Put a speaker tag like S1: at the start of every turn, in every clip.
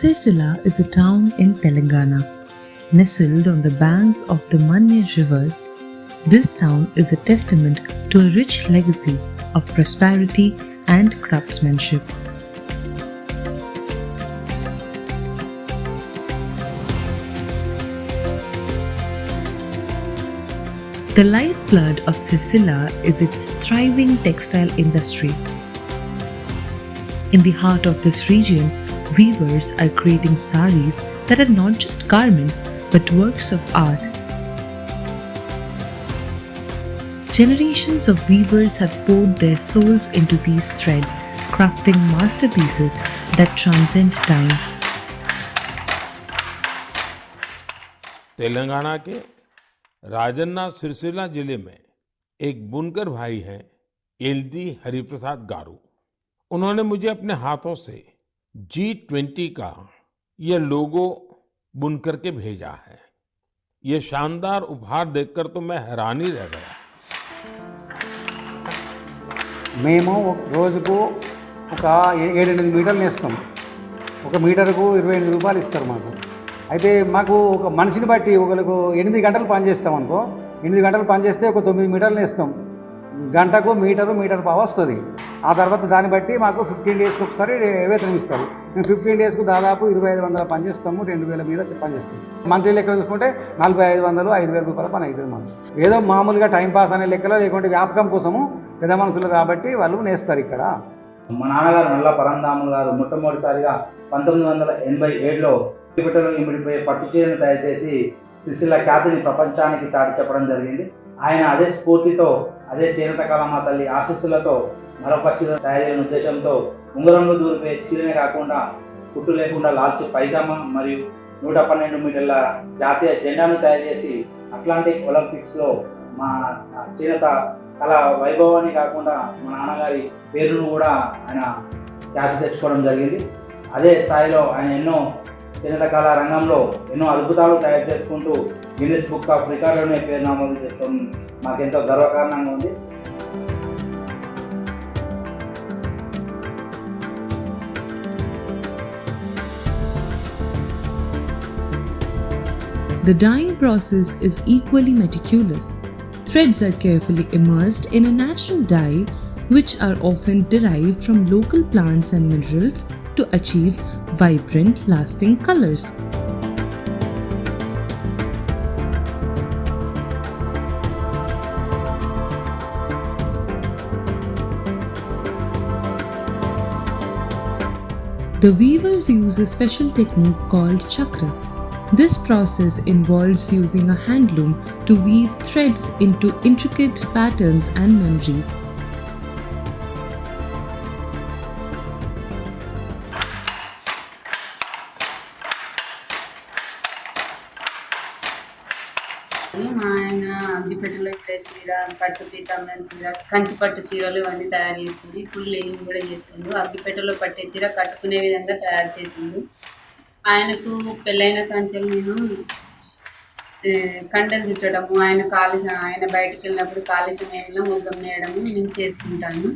S1: Sircilla is a town in Telangana. Nestled on the banks of the Manya River, this town is a testament to a rich legacy of prosperity and craftsmanship. The lifeblood of Sircilla is its thriving textile industry. In the heart of this region, weavers are creating saris that are not just garments but works of art. Generations of weavers have poured their souls into these threads, crafting masterpieces that transcend time.
S2: Telangana के राजन्ना सिरसिला जिले में एक बुनकर भाई हैं एलदी हरिप्रसाद गारू। उन्होंने मुझे अपने हाथों से G20 का यह लोगो बुन करके भेजा है। ये शानदार उपहार देखकर तो मैं हैरान ही रह गया।
S3: మేము రోజుకు ఒక 7-8 మీటర్లు నేస్తాం. ఒక మీటర్కు 28 రూపాయలు ఇస్తారు మాకు. అయితే మాకు ఒక మనిషిని బట్టి ఒకరికి 8 గంటలు పని చేస్తాం అనుకో, 8 గంటలు పని చేస్తే ఒక 9 మీటర్లు నేస్తాం. గంటకు మీటర్ పావు వస్తుంది. ఆ తర్వాత దాన్ని బట్టి మాకు 15 డేస్కి ఒకసారి వేతనం ఇస్తారు. మేము 15 డేస్కు దాదాపు 2500 పని చేస్తాము, 2000 మీద పని చేస్తాం. మంత్లీ లెక్క చూసుకుంటే 4500, 5000 రూపాయల పని అవుతుంది మాకు. ఏదో మామూలుగా టైంపాస్ అనే లెక్కలో, లేకుంటే వ్యాపకం కోసము పెద్ద మనుషులు కాబట్టి వాళ్ళు నేస్తారు ఇక్కడ.
S4: మా నాన్నగారు నల్ల పరంధాములు గారు మొట్టమొదటిసారిగా 1987లో పిపిటలో ఇమిడిపోయే పట్టు చీరను తయారు చేసి సిరిసిల్ల ఖ్యాతిని ప్రపంచానికి చాటి చెప్పడం జరిగింది. ఆయన అదే స్ఫూర్తితో, అదే చేనేత కళమ్మ తల్లి ఆశీస్సులతో మరొక చీర తయారు చేయని ఉద్దేశంతో ఉంగరంలో దూరిపోయే చీరనే కాకుండా కుట్టు లేకుండా లాల్చి పైజామా మరియు 112 మీటర్ల జాతీయ జెండాను తయారు చేసి అట్లాంటిక్ ఒలింపిక్స్లో మా చేనేత కళ వైభవాన్ని కాకుండా మా నాన్నగారి పేరును కూడా ఆయన ఖ్యాతి తెచ్చుకోవడం జరిగింది. అదే స్థాయిలో ఆయన ఎన్నో చేనేత కళా రంగంలో ఎన్నో అద్భుతాలు తయారు చేసుకుంటూ గిన్నిస్ బుక్ ఆఫ్ రికార్డులోనే పేరు నమోదు చేసుకోవడం మాకెంతో గర్వకారణంగా ఉంది.
S1: The dyeing process is equally meticulous. Threads are carefully immersed in a natural dye, which are often derived from local plants and minerals to achieve vibrant, lasting colors. The weavers use a special technique called chakra. This process involves using a handloom to weave threads into intricate patterns and memories.
S5: ఆయన అగ్గిపెట్టెలో చీర, పట్టు పీతాంబరం చీర, కంచి పట్టు చీరలు ఇవన్నీ తయారు చేసింది. ఫుల్ లెయింగ్ కూడా చేసిండు. అగ్గిపెట్టెలో పట్టే చీర కట్టుకునే విధంగా తయారు చేసిండు. ఆయనకు పెళ్ళైన కంచెలు నేను కండలు చుట్టడము, ఆయన బయటకు వెళ్ళినప్పుడు ఖాళీ సమయంలో ముగ్గం నేయడము నేను చేస్తుంటాను.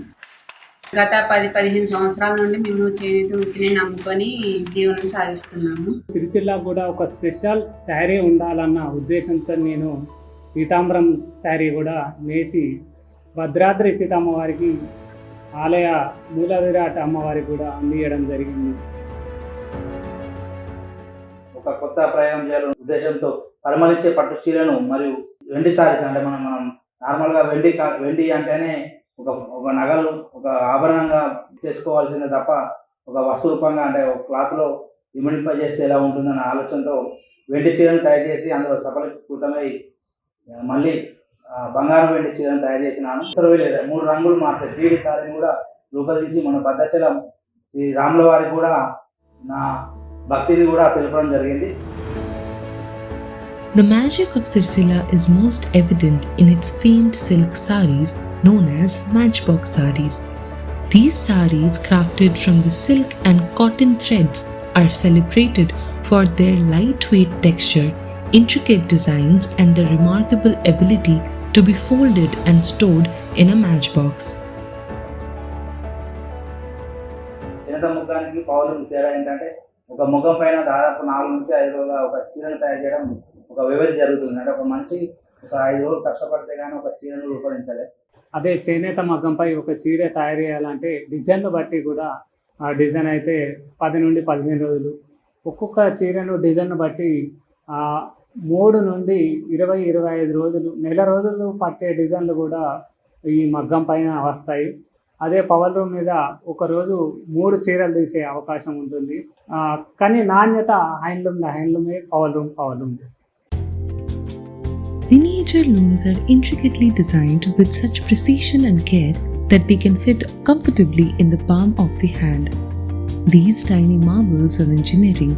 S5: గత 10-15 సంవత్సరాల నుండి మేము చేనేత వృత్తిని నమ్ముకొని జీవనం సాగిస్తున్నాము.
S6: సిరిసిల్ల కూడా ఒక స్పెషల్ శారీ ఉండాలన్న ఉద్దేశంతో నేను పీతాంబరం శారీ కూడా నేసి భద్రాద్రి సీతమ్మవారికి ఆలయ మూల విరాట్ అమ్మవారికి కూడా అందియడం జరిగింది.
S4: ఒక కొత్త ప్రయోగం చేయాలనే ఉద్దేశంతో పరిమళించే పట్టు చీరను మరియు వెండి సారీస్, అంటే మనం నార్మల్గా వెండి అంటేనే ఒక నగలు, ఒక ఆభరణంగా చేసుకోవాల్సిందే తప్ప ఒక వస్తు రూపంగా, అంటే ఒక క్లాత్లో ఇమిడింపజేస్తే ఎలా ఉంటుందన్న ఆలోచనతో వెండి చీరను తయారు చేసి అందులో సఫలీకృతమై మళ్ళీ బంగారం వెండి చీరను తయారు చేసినాను. 3 రంగులు మాత్రం 3D సారీని కూడా రూపొందించి మన భద్రాచలం శ్రీ రాముల వారికి కూడా నా భక్తిని కూడా తెలపడం జరిగింది.
S1: The magic of Sircilla is most evident in its famed silk saris known as matchbox saris. These saris, crafted from the silk and cotton threads, are celebrated for their lightweight texture, intricate designs, and the remarkable ability to be folded and stored in a matchbox.
S4: చేనేత ముగ్గానికి పౌరులకు తేడా ఏంటంటే ఒక ముఖం పైన దాదాపు 4 నుంచి 5 రోజుల ఒక చీరను తయారు చేయడం ఒక వ్యవధి జరుగుతుంది. అంటే ఒక మనిషి ఒక 5 రోజులు కష్టపడితే కానీ ఒక చీరను రూపొందించలేదు.
S6: అదే చేనేత మగ్గంపై ఒక చీర తయారు చేయాలంటే డిజైన్ను బట్టి కూడా ఆ డిజైన్ అయితే 10 నుండి 15 రోజులు, ఒక్కొక్క చీరను డిజైన్ను బట్టి 3 నుండి 20-25 రోజులు, నెల రోజులు పట్టే డిజైన్లు కూడా ఈ మగ్గం పైన వస్తాయి. అదే పవర్ లూమ్ మీద ఒకరోజు 3 చీరలు తీసే అవకాశం ఉంటుంది. కానీ నాణ్యత హ్యాండ్లూమే, power loom.
S1: Miniature looms are intricately designed with such precision and care that they can fit comfortably in the palm of the hand. These tiny marvels of engineering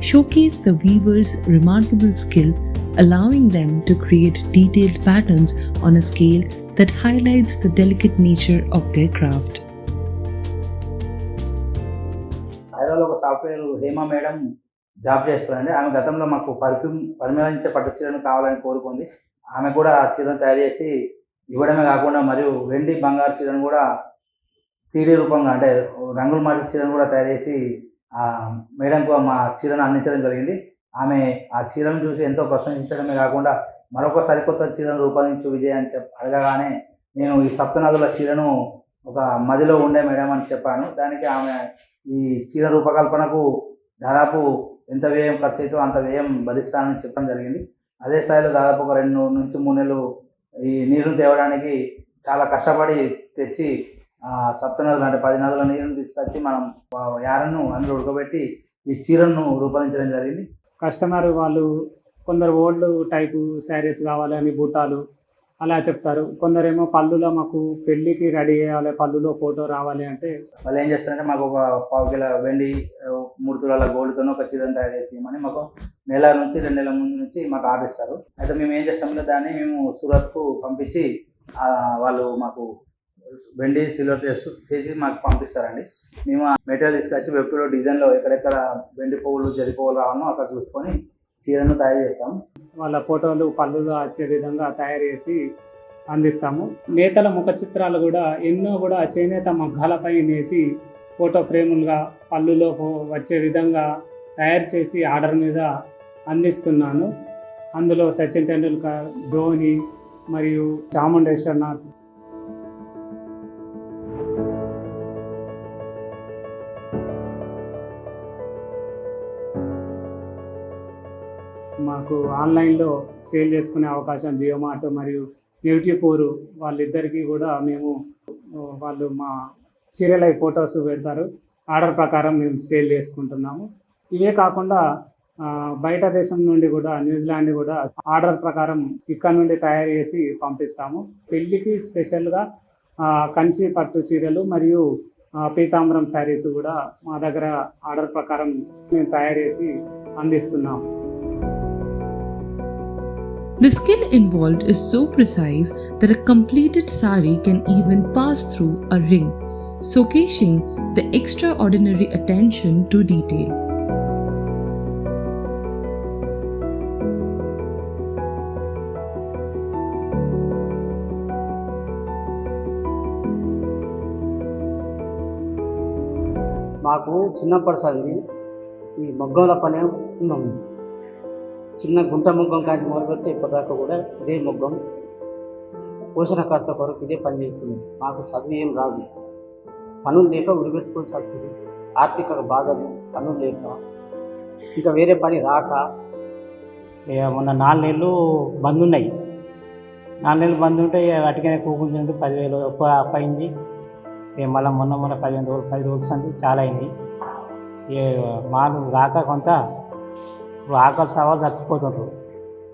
S1: showcase the weaver's remarkable skill, allowing them to create detailed patterns on a scale that highlights the delicate nature of their craft.
S4: హైదరాబాద్లో ఒక software Hema madam job చేస్తుందండి. ఆమె గతంలో మాకు పరిమళించే పట్టు చీరను కావాలని కోరుకుంది. ఆమె కూడా ఆ చీరను తయారు చేసి ఇవ్వడమే కాకుండా మరియు వెండి బంగారు చీరను కూడా 3D రూపంగా అంటే రంగుల మాటి చీరను కూడా తయారు చేసి మేడంకు మా చీరను అందించడం జరిగింది. ఆమె ఆ చీరను చూసి ఎంతో ప్రశంసించడమే కాకుండా మరొక సరికొత్త చీరను రూపొందించు విజయ్ అని అడగగానే నేను ఈ సప్తనదుల చీరను ఒక మదిలో ఉండే మేడం అని చెప్పాను. దానికి ఆమె ఈ చీర రూపకల్పనకు దాదాపు ఎంత వ్యయం ఖర్చు అవుతుందో అంత వ్యయం భరిస్తానని చెప్పడం జరిగింది. అదే స్థాయిలో దాదాపు ఒక 2 నుంచి 3 నెలలు ఈ నీరును తేవడానికి చాలా కష్టపడి తెచ్చి సప్తనదులు అంటే 10 నదుల నీరుని తీసుకొచ్చి మనం యారను అందులో ఉడకబెట్టి ఈ చీరను రూపొందించడం జరిగింది.
S6: కస్టమర్ వాళ్ళు కొందరు ఓల్డ్ టైపు శారీస్ కావాలని బుట్టాలు అలా చెప్తారు. కొందరేమో పళ్ళులో మాకు పెళ్ళికి రెడీ చేయాలి, పళ్ళులో ఫోటో రావాలి అంటే
S4: వాళ్ళు ఏం చేస్తారంటే మాకు ఒక 1/4 కిలో వెండి 3 తులాల గోల్డ్తో ఒక చీరను తయారు చేసి ఇవ్వమని మాకు నెల నుంచి 2 నెలల ముందు నుంచి మాకు ఆర్డర్ ఇస్తారు. అయితే మేము ఏం చేస్తామంటే దాన్ని మేము సూరత్కు పంపించి వాళ్ళు మాకు వెండి సిల్వర్ చేసి మాకు పంపిస్తారండి. మేము ఆ మెటీరియల్ తీసుకొచ్చి వెబ్లో డిజైన్లో ఎక్కడెక్కడ వెండి పువ్వులు జరి పువ్వులు రావనో అక్కడ చూసుకొని చీరను తయారు చేస్తాం.
S6: వాళ్ళ ఫోటోలు పళ్ళులో వచ్చే విధంగా తయారు చేసి అందిస్తాము. నేతల ముఖ చిత్రాలు కూడా ఎన్నో కూడా చేనేత మగ్గాలపై నేసి ఫోటో ఫ్రేములుగా పళ్ళులో వచ్చే విధంగా తయారు చేసి ఆర్డర్ మీద అందిస్తున్నాను. అందులో సచిన్ టెండూల్కర్, ధోని మరియు చాముండేశ్వరనాథ్ మాకు ఆన్లైన్లో సేల్ చేసుకునే అవకాశం జియో మార్ట్ మరియు న్యూట్రిపోర్ వాళ్ళిద్దరికీ కూడా మేము వాళ్ళు మా చీరల ఫొటోస్ పెడతారు. ఆర్డర్ ప్రకారం మేము సేల్ చేసుకుంటున్నాము. ఇవే కాకుండా బయట దేశం నుండి కూడా న్యూజిలాండ్ కూడా ఆర్డర్ ప్రకారం ఇక్కడ నుండి తయారు చేసి పంపిస్తాము. పెళ్ళికి స్పెషల్గా కంచి పట్టు చీరలు మరియు పీతాంబరం శారీస్ కూడా మా దగ్గర ఆర్డర్ ప్రకారం మేము తయారు చేసి అందిస్తున్నాము.
S1: The skill involved is so precise that a completed sari can even pass through a ring, showcasing the extraordinary attention to detail.
S3: మాకు చిన్నప్పటి సంది ఈ మగ్గంల పనే ఉన్నాము. చిన్న గుంట మొగ్గం కానీ మొదలుపెడితే ఇప్పటిదాకా కూడా ఇదే మొగ్గం పోషణకర్త కొరకు ఇదే పని చేస్తుంది. మాకు చదువు ఏం రాదు, పనులు లేక ఉరిపెట్టుకొని చదువుతుంది. ఆర్థిక బాధలు, పనులు లేక ఇంకా వేరే పని రాక
S7: మొన్న 4 నెలలు బంద్ ఉన్నాయి. 4 నెలలు బంద్ ఉంటే వాటికైనా కూకుంటుంది 10,000 అయింది. మళ్ళీ మొన్న 10 రోజులు అంటే చాలా అయింది. మాకు రాక కొంత ఆకలి సవాలు చచ్చిపోతుండ్రు.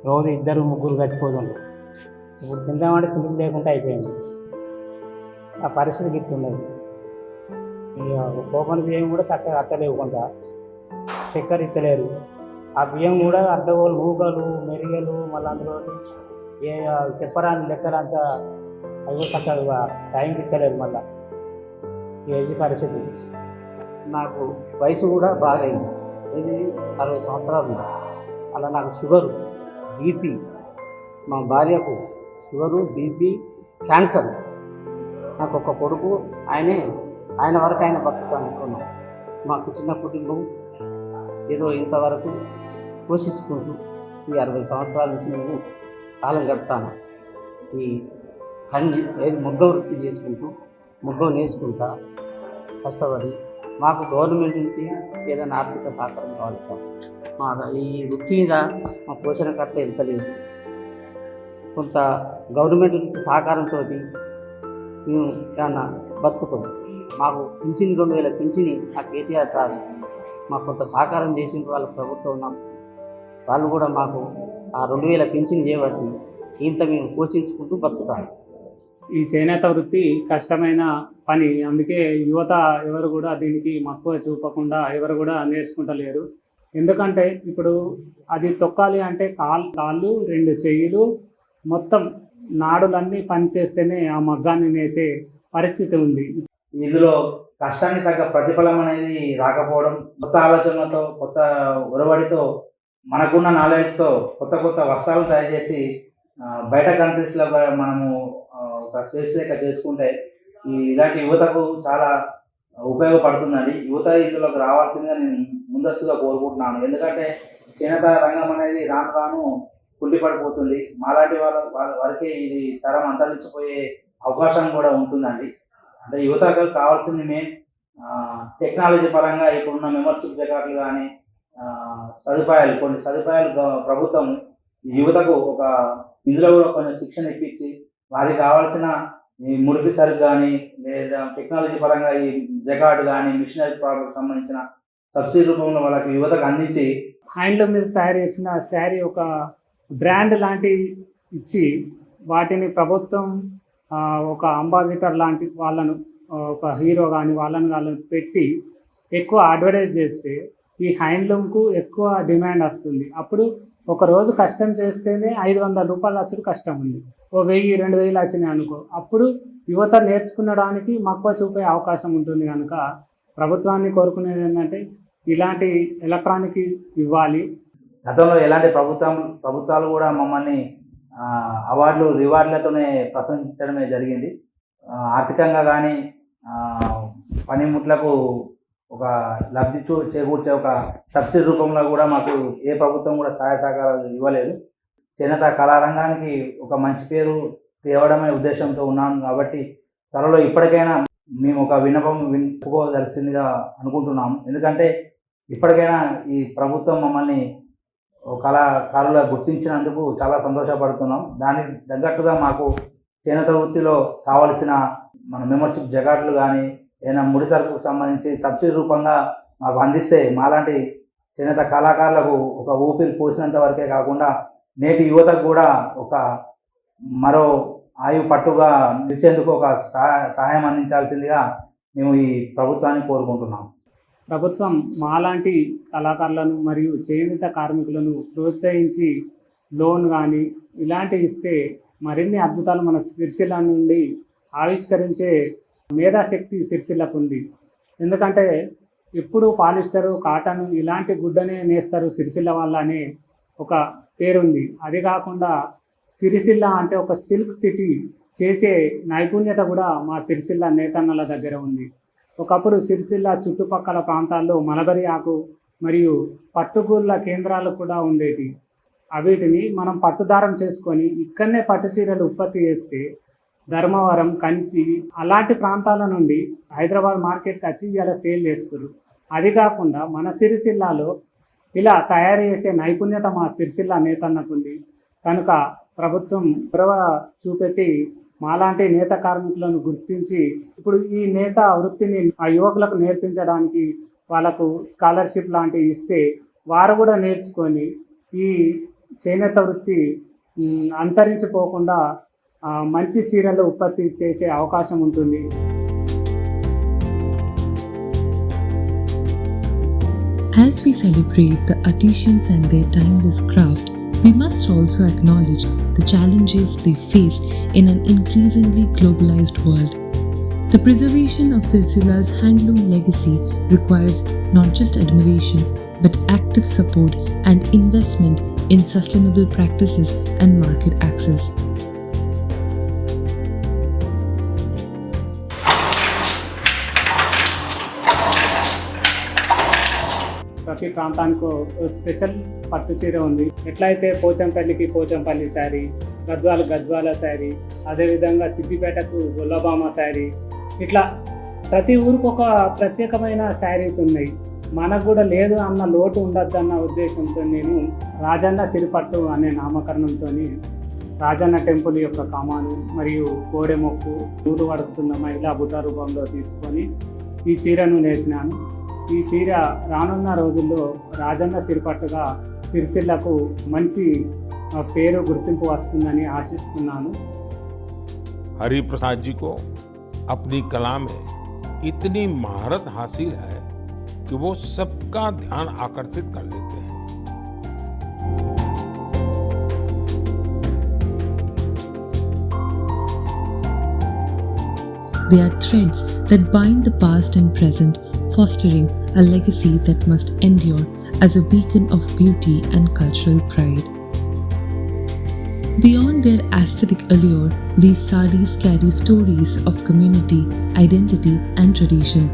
S7: రోజు 2-3 చచ్చిపోతుండ్రు. ఇప్పుడు తిందామంటే తిండి లేకుండా అయిపోయింది. ఆ పరిస్థితి గిట్టున్నది. కోపన బియ్యం కూడా చక్కగా అత్తలేవు, కొంత చక్కెర ఇస్తలేరు. ఆ బియ్యం కూడా అడ్డగోలు ఊగలు మెరిగలు మళ్ళీ అందులో చెప్పరాని లెక్కలంతా అవి చక్కగా టైంకి ఇస్తలేరు. మళ్ళీ ఇది పరిస్థితి.
S3: నాకు వయసు కూడా బాగా అయింది. ఇది 60 సంవత్సరాలు. అలా నాకు షుగరు, బీపీ, మా భార్యకు షుగరు, బీపీ, క్యాన్సర్. నాకు ఒక కొడుకు, ఆయన వరకు ఆయన బతుకుతాను అనుకున్నాం. మాకు చిన్న కుటుంబం,
S8: ఏదో ఇంతవరకు పోషించుకుంటూ ఈ 60 సంవత్సరాల నుంచి నేను కాలం గడుపుతాను. ఈ మొగ్గ వృత్తి చేసుకుంటూ మొగ్గ నేర్చుకుంటా కష్టపడి మాకు గవర్నమెంట్ నుంచి ఏదైనా ఆర్థిక సహకారం కావాలి సార్. మా ఈ వృత్తి మీద మా పోషణకర్త వెళ్తలేదు. కొంత గవర్నమెంట్ నుంచి సహకారంతో మేము ఏమన్నా బతుకుతాం. మాకు పింఛని 2000 పింఛని ఆ కేటీఆర్ సార్ మాకు కొంత సహకారం చేసిన వాళ్ళ ప్రభుత్వం ఉన్నాం. వాళ్ళు కూడా మాకు ఆ 2000 పింఛని చేయబట్టి ఇంత మేము పోషించుకుంటూ బతుకుతాం.
S6: ఈ చేనేత వృత్తి కష్టమైన పని, అందుకే యువత ఎవరు కూడా దీనికి మక్కువ చూపకుండా ఎవరు కూడా నేర్చుకుంటలేరు. ఎందుకంటే ఇప్పుడు అది తొక్కాలి అంటే కాళ్ళు 2 చెయ్యిలు మొత్తం నాడులన్నీ పనిచేస్తేనే ఆ మగ్గాన్ని నేసే పరిస్థితి ఉంది.
S4: ఇందులో కష్టానికి తగ్గ ప్రతిఫలం అనేది రాకపోవడం, కొత్త ఆలోచనలతో కొత్త ఒరవడితో మనకున్న నాలెడ్జ్తో కొత్త కొత్త వస్త్రాలను తయారు చేసి బయట కంట్రీస్లో మనము ఒక సేల్స్ లెక్క చేసుకుంటే ఇలాంటి యువతకు చాలా ఉపయోగపడుతుందండి. యువత ఇందులోకి రావాల్సిందిగా నేను ముందస్తుగా కోరుకుంటున్నాను. ఎందుకంటే చేనేత రంగం అనేది రాను రాను కుంటిపడిపోతుంది. మాలాంటి వారికి ఇది తరం అంతరించిపోయే అవకాశం కూడా ఉంటుందండి. అంటే యువతకు కావాల్సింది మెయిన్ టెక్నాలజీ పరంగా ఇప్పుడున్న మెంబర్షిప్ జకాట్లు కానీ కొన్ని సదుపాయాలు ప్రభుత్వం యువతకు ఇందులో కూడా కొంచెం శిక్షణ ఇప్పించి వారికి కావాల్సిన ఈ మురికి సరుకు కానీ లేదా టెక్నాలజీ పరంగా ఈ జకాట్ కానీ మిషనరీ ప్రాడక్ట్ సంబంధించిన సబ్సిడీ రూపంలో వాళ్ళకి యువతకు అందించి
S6: హ్యాండ్లూమ్ మీద తయారు చేసిన శారీ ఒక బ్రాండ్ లాంటి ఇచ్చి వాటిని ప్రభుత్వం ఒక అంబాసిడర్ లాంటి వాళ్ళను ఒక హీరో కానీ వాళ్ళని పెట్టి ఎక్కువ అడ్వర్టైజ్ చేస్తే ఈ హ్యాండ్లూమ్కు ఎక్కువ డిమాండ్ వస్తుంది. అప్పుడు ఒక రోజు కష్టం చేస్తేనే 500 రూపాయలు వచ్చుడు కష్టం ఉంది. 1000-2000 వచ్చినాయి అనుకో, అప్పుడు యువత నేర్చుకునడానికి మక్కువ చూపే అవకాశం ఉంటుంది. కనుక ప్రభుత్వాన్ని కోరుకునేది ఏంటంటే ఇలాంటి ఎలక్ట్రానిక్ ఇవ్వాలి.
S4: గతంలో ఎలాంటి ప్రభుత్వాలు కూడా మమ్మల్ని అవార్డులు రివార్డులతోనే ప్రశంసించడమే జరిగింది. ఆర్థికంగా కానీ పనిముట్లకు ఒక లబ్ధి చేకూర్చే ఒక సబ్సిడీ రూపంలో కూడా మాకు ఏ ప్రభుత్వం కూడా సహాయ సహకారాలు ఇవ్వలేదు. చేనేత కళారంగానికి ఒక మంచి పేరు తేవడమే ఉద్దేశంతో ఉన్నాను. కాబట్టి త్వరలో ఇప్పటికైనా మేము ఒక వినుకోదలసిందిగా అనుకుంటున్నాము. ఎందుకంటే ఇప్పటికైనా ఈ ప్రభుత్వం మమ్మల్ని కళాకారులుగా గుర్తించినందుకు చాలా సంతోషపడుతున్నాం. దానికి తగ్గట్టుగా మాకు చేనేత వృత్తిలో కావలసిన మన మెంబర్షిప్ జకాట్లు కానీ ఏదైనా ముడి సరుకుకు సంబంధించి సబ్సిడీ రూపంగా మాకు అందిస్తే మాలాంటి చేనేత కళాకారులకు ఒక ఊపిరి పోసినంత వరకే కాకుండా నేటి యువతకు కూడా ఒక మరో ఆయువు పట్టుగా నిలిచేందుకు ఒక సహాయం అందించాల్సిందిగా మేము ఈ ప్రభుత్వాన్ని కోరుకుంటున్నాం.
S6: ప్రభుత్వం మాలాంటి కళాకారులను మరియు చేనేత కార్మికులను ప్రోత్సహించి లోన్ కానీ ఇలాంటివి ఇస్తే మరిన్ని అద్భుతాలు మన సిరిసిల్ల నుండి ఆవిష్కరించే మేధాశక్తి సిరిసిల్లకు ఉంది. ఎందుకంటే ఎప్పుడు పాలిస్టరు కాటన్ ఇలాంటి గుడ్డనే నేస్తారు సిరిసిల్ల వాళ్ళ అనే ఒక పేరుంది. అది కాకుండా సిరిసిల్ల అంటే ఒక సిల్క్ సిటీ చేసే నైపుణ్యత కూడా మా సిరిసిల్ల నేతన్నల దగ్గర ఉంది. ఒకప్పుడు సిరిసిల్ల చుట్టుపక్కల ప్రాంతాల్లో మలబరి ఆకు మరియు పట్టుగూళ్ళ కేంద్రాలు కూడా ఉండేవి. వీటిని మనం పట్టుదారం చేసుకొని ఇక్కడనే పట్టు చీరలు ఉత్పత్తి చేస్తే ధర్మవరం, కంచి అలాంటి ప్రాంతాల నుండి హైదరాబాద్ మార్కెట్కి వచ్చి ఇలా సేల్ చేస్తారు. అది కాకుండా మన సిరిసిల్లాలో ఇలా తయారు చేసే నైపుణ్యత మా సిరిసిల్ల నేతన్నకుంది. కనుక ప్రభుత్వం చొరవ చూపెట్టి మాలాంటి నేత కార్మికులను గుర్తించి ఇప్పుడు ఈ నేత వృత్తిని ఆ యువకులకు నేర్పించడానికి వాళ్ళకు స్కాలర్షిప్ లాంటివి ఇస్తే వారు కూడా నేర్చుకొని ఈ చేనేత వృత్తి అంతరించిపోకుండా మంచి చీరలు ఉత్పత్తి చేసే అవకాశం ఉంటుంది.
S1: As we celebrate the artisans and their timeless craft, we must also acknowledge the challenges they face in an increasingly globalized world. The preservation of Sirsilla's handloom legacy requires not just admiration, but active support and investment in sustainable practices and market access.
S6: ప్రతి ప్రాంతానికి ఓ special పట్టు చీర ఉంది. ఎట్లయితే పోచంపల్లికి పోచంపల్లి శారీ, గద్వాల శారీ, అదేవిధంగా సిద్దిపేటకు గొల్లబామ శారీ, ఇట్లా ప్రతి ఊరికి ఒక ప్రత్యేకమైన శారీస్ ఉన్నాయి. మనకు కూడా లేదు అన్న లోటు ఉండద్దన్న ఉద్దేశంతో నేను రాజన్న సిరిపట్టు అనే నామకరణంతో రాజన్న టెంపుల్ యొక్క కమాను మరియు కోడెమొక్కు ఊరు వడుకుతున్న మహిళా బుట్ట రూపంలో తీసుకొని ఈ చీరను నేసినాను. ఈ చీర రానున్న రోజుల్లో రాజన్న సిరిపట్టుగా సిరిసిల్లకు మంచి పేరు గుర్తింపు వస్తుందని ఆశిస్తున్నాను.
S2: हरिप्रसाद जी को अपनी कला में इतनी महारत हासिल है कि वो सबका ध्यान आकर्षित कर लेते हैं.
S1: They are threads that bind the past and present, fostering a legacy that must endure as a beacon of beauty and cultural pride. Beyond their aesthetic allure, these sarees carry stories of community, identity, and tradition.